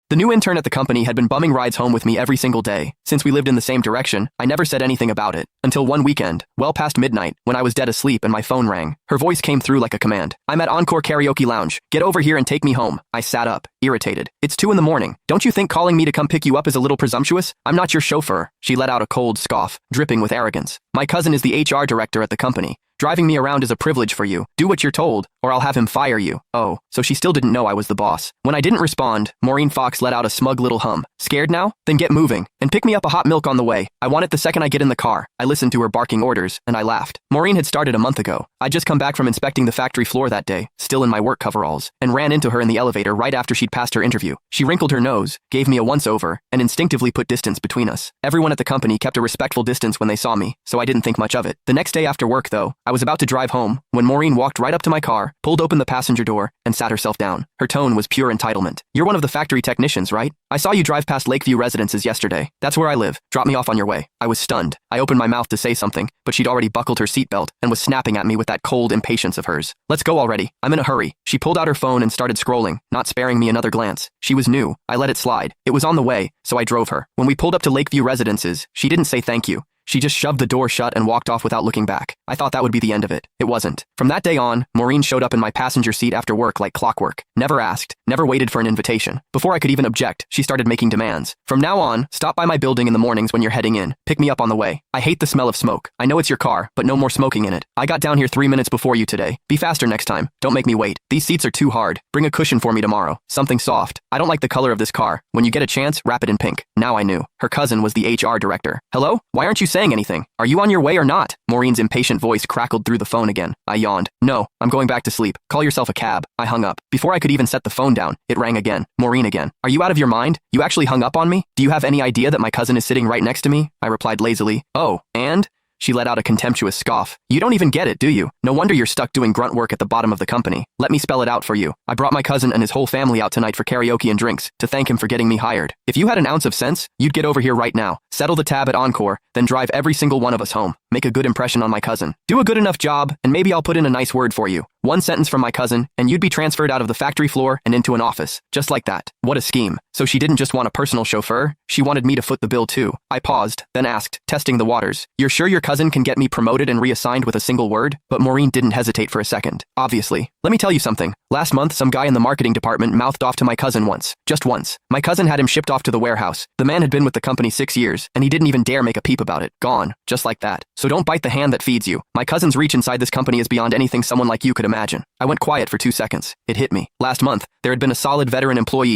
The new intern at the company had been bumming rides home with me every single day. Since we lived in the same direction, I never said anything about it. Until one weekend, well past midnight, when I was dead asleep and my phone rang. Her voice came through like a command. "I'm at Encore Karaoke Lounge. Get over here and take me home." I sat up, irritated. "It's 2 in the morning. Don't you think calling me to come pick you up is a little presumptuous? I'm not your chauffeur." She let out a cold scoff, dripping with arrogance. "My cousin is the HR director at the company. Driving me around is a privilege for you. Do what you're told, or I'll have him fire you." Oh, so she still didn't know I was the boss. When I didn't respond, Maureen Fox let out a smug little hum. "Scared now? Then get moving, and pick me up a hot milk on the way. I want it the second I get in the car." I listened to her barking orders, and I laughed. Maureen had started a month ago. I'd just come back from inspecting the factory floor that day, still in my work coveralls, and ran into her in the elevator right after she'd passed her interview. She wrinkled her nose, gave me a once-over, and instinctively put distance between us. Everyone at the company kept a respectful distance when they saw me, so I didn't think much of it. The next day after work, though, I was about to drive home when Maureen walked right up to my car, pulled open the passenger door, and sat herself down. Her tone was pure entitlement. "You're one of the factory technicians, right? I saw you drive past Lakeview Residences yesterday. That's where I live. Drop me off on your way." I was stunned. I opened my mouth to say something, but she'd already buckled her seatbelt and was snapping at me with that cold impatience of hers. "Let's go already. I'm in a hurry." She pulled out her phone and started scrolling, not sparing me another glance. She was new. I let it slide. It was on the way, so I drove her. When we pulled up to Lakeview Residences, she didn't say thank you. She just shoved the door shut and walked off without looking back. I thought that would be the end of it. It wasn't. From that day on, Maureen showed up in my passenger seat after work like clockwork. Never asked, never waited for an invitation. Before I could even object, she started making demands. "From now on, stop by my building in the mornings when you're heading in. Pick me up on the way. I hate the smell of smoke. I know it's your car, but no more smoking in it. I got down here 3 minutes before you today. Be faster next time. Don't make me wait. These seats are too hard. Bring a cushion for me tomorrow. Something soft. I don't like the color of this car. When you get a chance, wrap it in pink." Now I knew. Her cousin was the HR director. "Hello? Why aren't you saying anything? Are you on your way or not?" Maureen's impatient voice crackled through the phone again. I yawned. "No, I'm going back to sleep. Call yourself a cab." I hung up. Before I could even set the phone down, it rang again. Maureen again. "Are you out of your mind? You actually hung up on me? Do you have any idea that my cousin is sitting right next to me?" I replied lazily. "Oh, and?" She let out a contemptuous scoff. "You don't even get it, do you? No wonder you're stuck doing grunt work at the bottom of the company. Let me spell it out for you. I brought my cousin and his whole family out tonight for karaoke and drinks, to thank him for getting me hired. If you had an ounce of sense, you'd get over here right now, settle the tab at Encore, then drive every single one of us home. Make a good impression on my cousin. Do a good enough job, and maybe I'll put in a nice word for you. One sentence from my cousin, and you'd be transferred out of the factory floor and into an office. Just like that. What a scheme. So she didn't just want a personal chauffeur, she wanted me to foot the bill too." I paused, then asked, testing the waters, "You're sure your cousin can get me promoted and reassigned with a single word?" But Maureen didn't hesitate for a second. "Obviously. Let me tell you something. Last month, some guy in the marketing department mouthed off to my cousin once. Just once. My cousin had him shipped off to the warehouse. The man had been with the company 6 years, and he didn't even dare make a peep about it. Gone. Just like that. So don't bite the hand that feeds you. My cousin's reach inside this company is beyond anything someone like you could imagine." I went quiet for 2 seconds. It hit me. Last month, there had been a solid veteran employee